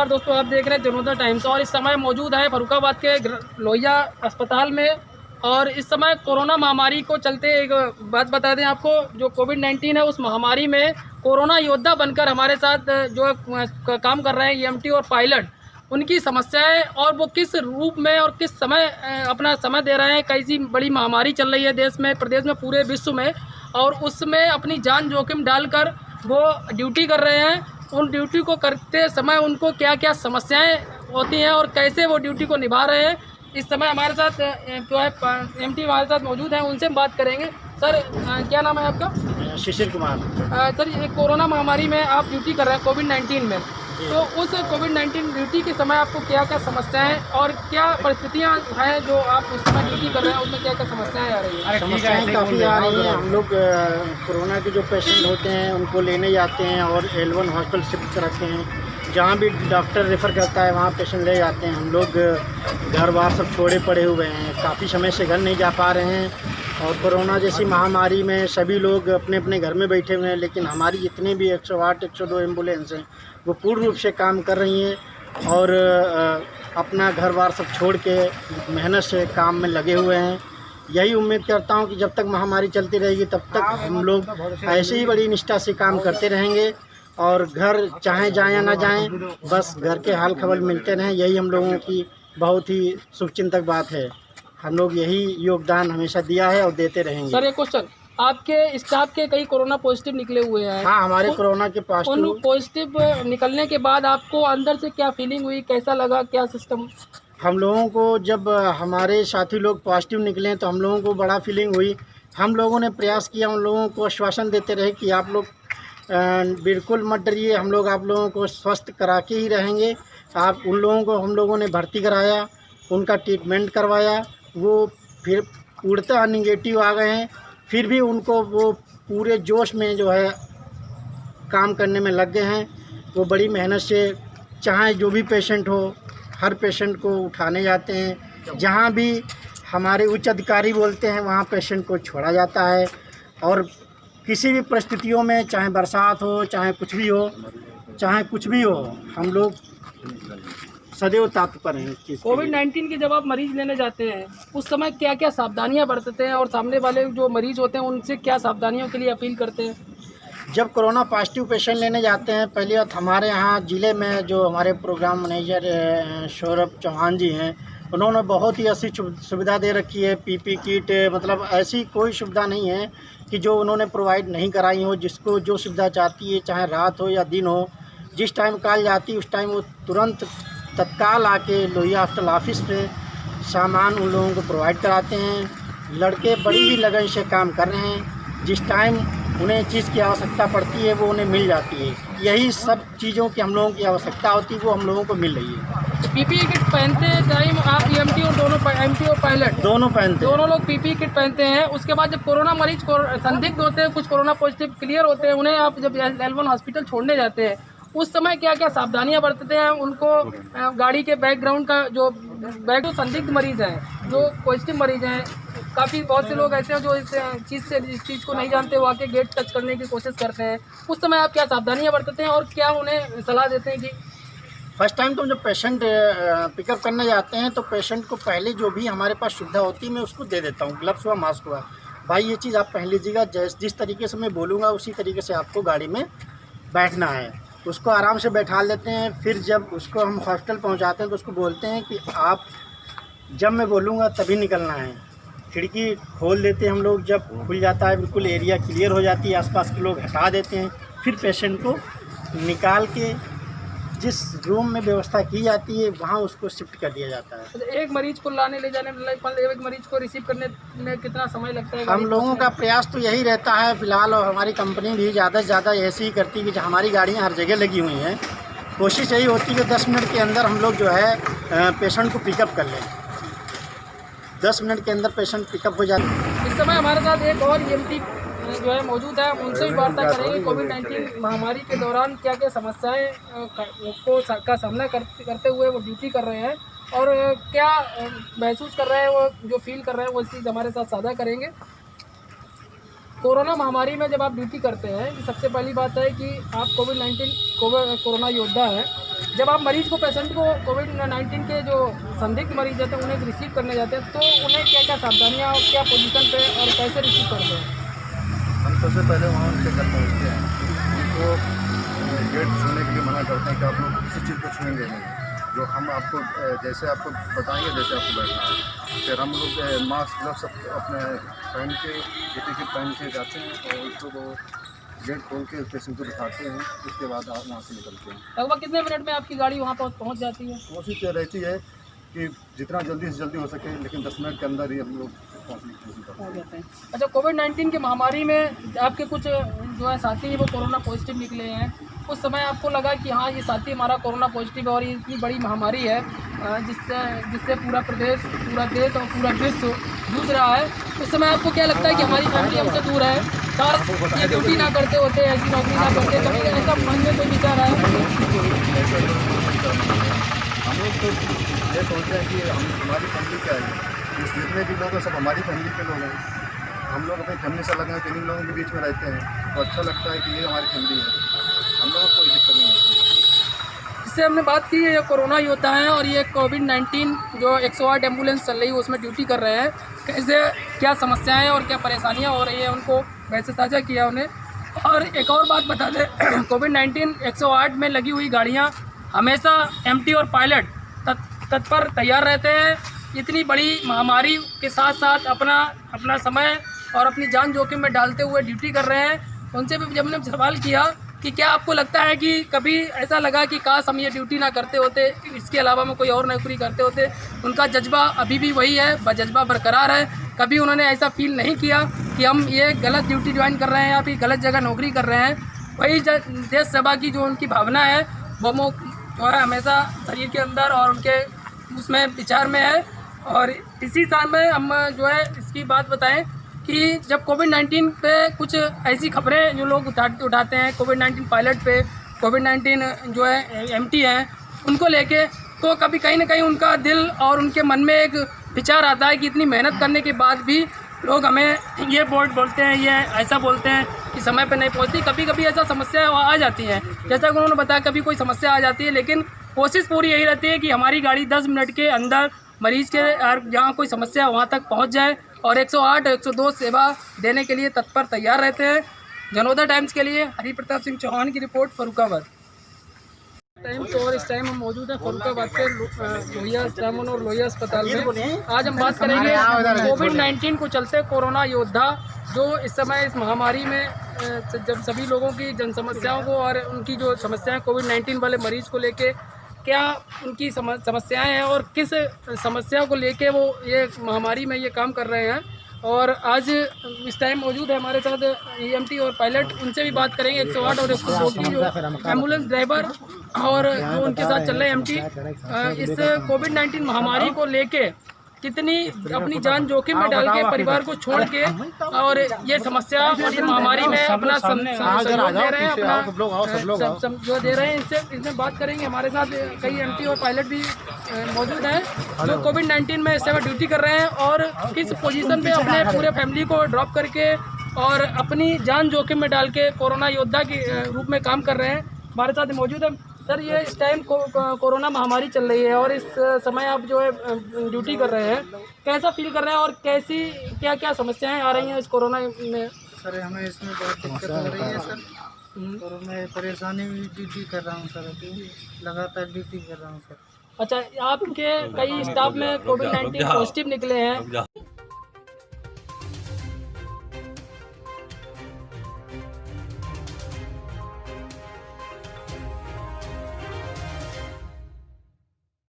नमस्कार दोस्तों, आप देख रहे हैं जनोदय टाइम्स और इस समय मौजूद है फर्रुखाबाद के लोहिया अस्पताल में। और इस समय कोरोना महामारी को चलते एक बात बता दें आपको, जो कोविड-19 है उस महामारी में कोरोना योद्धा बनकर हमारे साथ जो काम कर रहे हैं ईएमटी और पायलट, उनकी समस्याएं और वो किस रूप में और किस समय अपना समय दे रहे हैं। कैसी बड़ी महामारी चल रही है देश में, प्रदेश में, पूरे विश्व में, और उसमें अपनी जान जोखिम डालकर वो ड्यूटी कर रहे हैं। उन ड्यूटी को करते समय उनको क्या क्या समस्याएं होती हैं और कैसे वो ड्यूटी को निभा रहे हैं। इस समय हमारे साथ जो है एमटी हमारे साथ मौजूद हैं, उनसे हम बात करेंगे। सर, क्या नाम है आपका? शिशिर कुमार। सर, ये कोरोना महामारी में आप ड्यूटी कर रहे हैं कोविड-19 में, तो उस कोविड-19 ड्यूटी के समय आपको क्या क्या समस्याएं और क्या परिस्थितियां हैं जो आप उस समय ड्यूटी कर रहे हैं, उसमें क्या क्या समस्याएं आ रही हैं? समस्याएं काफ़ी आ रही हैं। हम लोग कोरोना के जो पेशेंट होते हैं उनको लेने जाते हैं और L1 हॉस्पिटल शिफ्ट कराते हैं। जहाँ भी डॉक्टर रेफ़र करता है वहाँ पेशेंट ले जाते हैं। हम लोग घर बार सब छोड़े पड़े हुए हैं, काफ़ी समय से घर नहीं जा पा रहे हैं। और कोरोना जैसी महामारी में सभी लोग अपने अपने घर में बैठे हुए हैं, लेकिन हमारी जितनी भी 108, 102 एम्बुलेंस हैं वो पूर्ण रूप से काम कर रही हैं और अपना घर बार सब छोड़ के मेहनत से काम में लगे हुए हैं। यही उम्मीद करता हूं कि जब तक महामारी चलती रहेगी तब तक हम लोग ऐसे ही बड़ी निष्ठा से काम करते रहेंगे और घर चाहे जाएं या ना जाएं, बस घर के हाल खबर मिलते रहें। यही हम लोगों की बहुत ही शुभचिंतक बात है। हम लोग यही योगदान हमेशा दिया है और देते रहेंगे। सर, एक क्वेश्चन, आपके स्टाफ के कई कोरोना पॉजिटिव निकले हुए हैं। हाँ, हमारे कोरोना के उन पॉजिटिव निकलने के बाद आपको अंदर से क्या फीलिंग हुई, कैसा लगा, क्या सिस्टम? हम लोगों को जब हमारे साथी लोग पॉजिटिव निकले तो हम लोगों को बड़ा फीलिंग हुई। हम लोगों ने प्रयास किया, उन लोगों को आश्वासन देते रहे कि आप लोग बिल्कुल मत डरिए, हम लोग आप लोगों को स्वस्थ करा के ही रहेंगे। आप उन लोगों को हम लोगों ने भर्ती कराया, उनका ट्रीटमेंट करवाया, वो फिर पूर्णतः निगेटिव आ गए हैं। फिर भी उनको वो पूरे जोश में जो है काम करने में लग गए हैं। वो बड़ी मेहनत से, चाहे जो भी पेशेंट हो, हर पेशेंट को उठाने जाते हैं। जहाँ भी हमारे उच्च अधिकारी बोलते हैं वहाँ पेशेंट को छोड़ा जाता है। और किसी भी परिस्थितियों में, चाहे बरसात हो, चाहे कुछ भी हो, हम लोग सदैव तत्पर हैं। कोविड-19 के जब आप मरीज लेने जाते हैं उस समय क्या क्या सावधानियां बरतते हैं और सामने वाले जो मरीज होते हैं उनसे क्या सावधानियों के लिए अपील करते हैं? जब कोरोना पॉजिटिव पेशेंट लेने जाते हैं, पहली बात हमारे यहाँ ज़िले में जो हमारे प्रोग्राम मैनेजर सौरभ चौहान जी हैं, उन्होंने बहुत ही अच्छी सुविधा दे रखी है। पीपी किट, मतलब ऐसी कोई सुविधा नहीं है कि जो उन्होंने प्रोवाइड नहीं कराई हो। जिसको जो सुविधा चाहती है, चाहे रात हो या दिन हो, जिस टाइम कॉल जाती है उस टाइम वो तुरंत तत्काल आके लोहिया हॉस्पिटल ऑफिस पे सामान उन लोगों को प्रोवाइड कराते हैं। लड़के बड़ी ही लगन से काम कर रहे हैं। जिस टाइम उन्हें चीज़ की आवश्यकता पड़ती है वो उन्हें मिल जाती है। यही सब चीज़ों की हम लोगों की आवश्यकता होती है, वो हम लोगों को मिल रही है। पीपीई किट पहनते टाइम आप ईएमटी और दोनों एमटी और पायलट दोनों लोग पीपीई किट पहनते हैं। उसके बाद जब कोरोना मरीज संदिग्ध होते हैं, कुछ कोरोना पॉजिटिव क्लियर होते हैं, उन्हें आप जब L1 हॉस्पिटल छोड़ने जाते हैं उस समय क्या क्या सावधानियां बरतते हैं? उनको गाड़ी के बैकग्राउंड का जो संदिग्ध मरीज हैं, जो पॉजिटिव मरीज हैं, काफ़ी बहुत से लोग ऐसे हैं जो इस चीज़ को नहीं जानते, वो आके गेट टच करने की कोशिश करते हैं। उस समय आप क्या सावधानियां बरतते हैं और क्या उन्हें सलाह देते हैं? कि फर्स्ट टाइम तो जब पेशेंट पिकअप करने जाते हैं तो पेशेंट को पहले जो भी हमारे पास सुविधा होती है मैं उसको दे देता हूँ। ग्लव्स हुआ, मास्क हुआ, भाई ये चीज़ आप पहन लीजिएगा। जिस तरीके से मैं बोलूँगा उसी तरीके से आपको गाड़ी में बैठना है। उसको आराम से बैठा लेते हैं। फिर जब उसको हम हॉस्पिटल पहुंचाते हैं तो उसको बोलते हैं कि आप जब मैं बोलूँगा तभी निकलना है। खिड़की खोल देते हैं हम लोग, जब खुल जाता है बिल्कुल एरिया क्लियर हो जाती है, आसपास के लोग हटा देते हैं। फिर पेशेंट को निकाल के जिस रूम में व्यवस्था की जाती है वहाँ उसको शिफ्ट कर दिया जाता है। एक मरीज को लाने ले जाने में, एक मरीज को रिसीव करने में कितना समय लगता है? हम लोगों का प्रयास तो यही रहता है फिलहाल, और हमारी कंपनी भी ज़्यादा से ज़्यादा ऐसे ही करती है कि हमारी गाड़ियाँ हर जगह लगी हुई हैं। कोशिश यही होती है कि 10 मिनट के अंदर हम लोग जो है पेशेंट को पिकअप कर लें। 10 मिनट के अंदर पेशेंट पिकअप हो जाता है। इस समय हमारे साथ एक और ईएमटी जो है मौजूद है, उनसे भी वार्ता करेंगे। कोविड-19 महामारी के दौरान क्या क्या समस्याएं का सामना करते हुए वो ड्यूटी कर रहे हैं और क्या महसूस कर रहे हैं, वो जो फील कर रहे हैं वो चीज़ हमारे साथ साझा करेंगे। कोरोना महामारी में जब आप ड्यूटी करते हैं, सबसे पहली बात है कि आप कोविड-19 कोरोना योद्धा हैं, जब आप मरीज को पेशेंट को कोविड-19 के जो संदिग्ध मरीज रहते हैं उन्हें रिसीव करने जाते हैं तो उन्हें क्या क्या सावधानियाँ और क्या पोजीशन पे और कैसे रिसीव करते हैं? हम सबसे पहले वहाँ उनसे पहुँचते हैं, उनको गेट छूने के लिए मना करते हैं कि आप लोग किसी चीज़ को छूएंगे नहीं, जो हम आपको जैसे आपको बताएंगे जैसे आपको बैठना है। फिर हम लोग मास्क ग्लव्स अपने पहन के टिकट पहन के जाते हैं और उसको वो गेट खोल के पेशेंट को दिखाते हैं, उसके बाद आप वहाँ से निकलते हैं। लगभग कितने मिनट में आपकी गाड़ी वहाँ पहुँच जाती है? कोशिश ये रहती है कि जितना जल्दी से जल्दी हो सके, लेकिन 10 मिनट के अंदर ही हम लोग पहुँचने की कोशिश करते हैं। अच्छा, कोविड-19 की महामारी में आपके कुछ जो है साथी हैं वो कोरोना पॉजिटिव निकले हैं, उस समय आपको लगा कि हाँ ये साथी हमारा कोरोना पॉजिटिव है और ये इतनी बड़ी महामारी है जिससे पूरा प्रदेश, पूरा देश और पूरा विश्व जूझ रहा है, उस समय आपको क्या लगता है कि हमारी फैमिली हमसे दूर है, और ये ड्यूटी ना करते होते, ऐसी नौकरी ना करते, कभी ऐसा मन में कोई विचार आया? हम लोग तो ये सोचते हैं कि हमारी फैमिली क्या है, इस जितने भी लोग हैं सब हमारी फैमिली के लोग हैं। हम लोग अपनी फैमिली से लगे हैं कि इन लोगों के बीच में रहते हैं तो अच्छा लगता है कि ये हमारी फैमिली है, हम लोगों को कोई दिक्कत नहीं होती है। इससे हमने बात की ये कोरोना योद्धा है और ये कोविड-19 जो 108 एम्बुलेंस चल रही है उसमें ड्यूटी कर रहे हैं, कैसे क्या समस्याएं और क्या परेशानियां हो रही है उनको वैसे साझा किया उन्हें। और एक और बात बता दें, कोविड-19 108 में लगी हुई गाड़ियां हमेशा एमटी और पायलट तत्पर तैयार रहते हैं। इतनी बड़ी महामारी के साथ साथ अपना समय और अपनी जान जोखिम में डालते हुए ड्यूटी कर रहे हैं। उनसे भी जब हमने सवाल किया कि क्या आपको लगता है कि कभी ऐसा लगा कि काश हम ये ड्यूटी ना करते होते, इसके अलावा में कोई और नौकरी करते होते, उनका जज्बा अभी भी वही है, जज्बा बरकरार है। कभी उन्होंने ऐसा फील नहीं किया कि हम ये गलत ड्यूटी ज्वाइन कर रहे हैं या फिर गलत जगह नौकरी कर रहे हैं। वही देश सेवा की जो उनकी भावना है वो जो है हमेशा शरीर के अंदर और उनके उसमें विचार में है। और इसी साल में हम जो है इसकी बात बताएं कि जब कोविड-19 पे कुछ ऐसी खबरें जो लोग उठाते हैं, कोविड-19 पायलट पे, कोविड-19 जो है एमटी हैं उनको लेके, तो कभी कहीं ना कहीं उनका दिल और उनके मन में एक विचार आता है कि इतनी मेहनत करने के बाद भी लोग हमें ये बोलते हैं, ये ऐसा बोलते हैं कि समय पे नहीं पहुंचती। कभी कभी ऐसा समस्या आ जाती है, जैसा कि उन्होंने बताया कभी कोई समस्या आ जाती है, लेकिन कोशिश पूरी यही रहती है कि हमारी गाड़ी 10 मिनट के अंदर मरीज़ के जहाँ कोई समस्या वहाँ तक पहुँच जाए। और 108 102 सेवा देने के लिए तत्पर तैयार रहते हैं। जनोदय टाइम्स के लिए हरि प्रताप सिंह चौहान की रिपोर्ट, फर्रुखाबाद टाइम्स। और इस टाइम हम मौजूद हैं फर्रुखाबाद के लोहिया जामुन और लोहिया अस्पताल में। आज हम बात करेंगे कोविड-19 को चलते कोरोना योद्धा जो इस समय इस महामारी में जब सभी लोगों की जन समस्याओं को और उनकी जो समस्याएं कोविड-19 वाले मरीज को लेके क्या उनकी समस्याएं हैं और किस समस्या को लेके वो ये महामारी में ये काम कर रहे हैं। और आज इस टाइम मौजूद है हमारे साथ ईएमटी और पायलट, उनसे भी बात करेंगे 108 और 102 की जो एम्बुलेंस ड्राइवर और जो उनके साथ चल रहे हैं एमटी, इस कोविड-19 महामारी को लेके कितनी अपनी जान जोखिम में डाल के परिवार को छोड़ के और ये समस्या और ये महामारी में अपना सहयोग दे रहे हैं, अपना जो दे रहे हैं। इसमें बात करेंगे। हमारे साथ कई एमटी और पायलट भी मौजूद हैं जो कोविड-19 में इस समय ड्यूटी कर रहे हैं और किस पोजीशन पे अपने पूरे फैमिली को ड्रॉप करके और अपनी जान जोखिम में डाल के कोरोना योद्धा के रूप में काम कर रहे हैं। हमारे साथ मौजूद है सर। ये इस टाइम कोरोना महामारी चल रही है और इस समय आप जो है ड्यूटी कर रहे हैं, कैसा फील कर रहे हैं और कैसी क्या क्या समस्याएं आ रही हैं इस कोरोना में? सर हमें इसमें बहुत दिक्कत हो रही है सर, और मैं परेशानी भी ड्यूटी कर रहा हूँ सर, अभी लगातार ड्यूटी कर रहा हूँ सर। अच्छा, आपके कई स्टाफ में कोविड-19 पॉजिटिव निकले हैं,